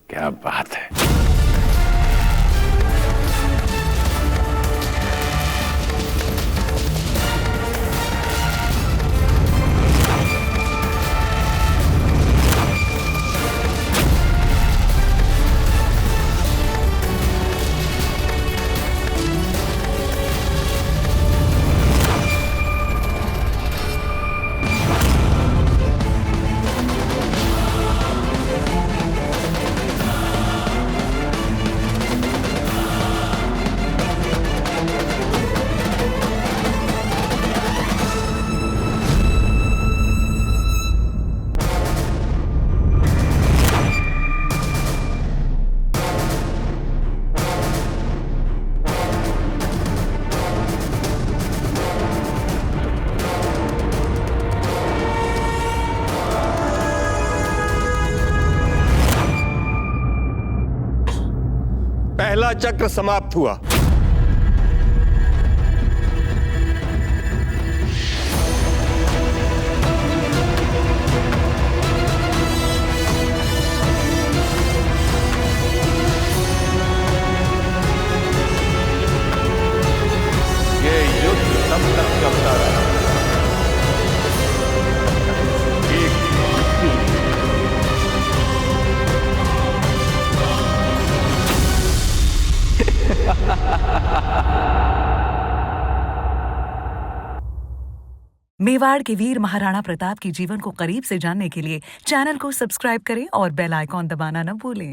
Speaker 17: क्या बात है।
Speaker 11: पहला चक्र समाप्त हुआ।
Speaker 17: ये युद्ध तब तक चलता रहा
Speaker 2: मेवाड़ के वीर महाराणा प्रताप के जीवन को करीब से जानने के लिए चैनल को सब्सक्राइब करें और बेल आइकॉन दबाना न भूलें।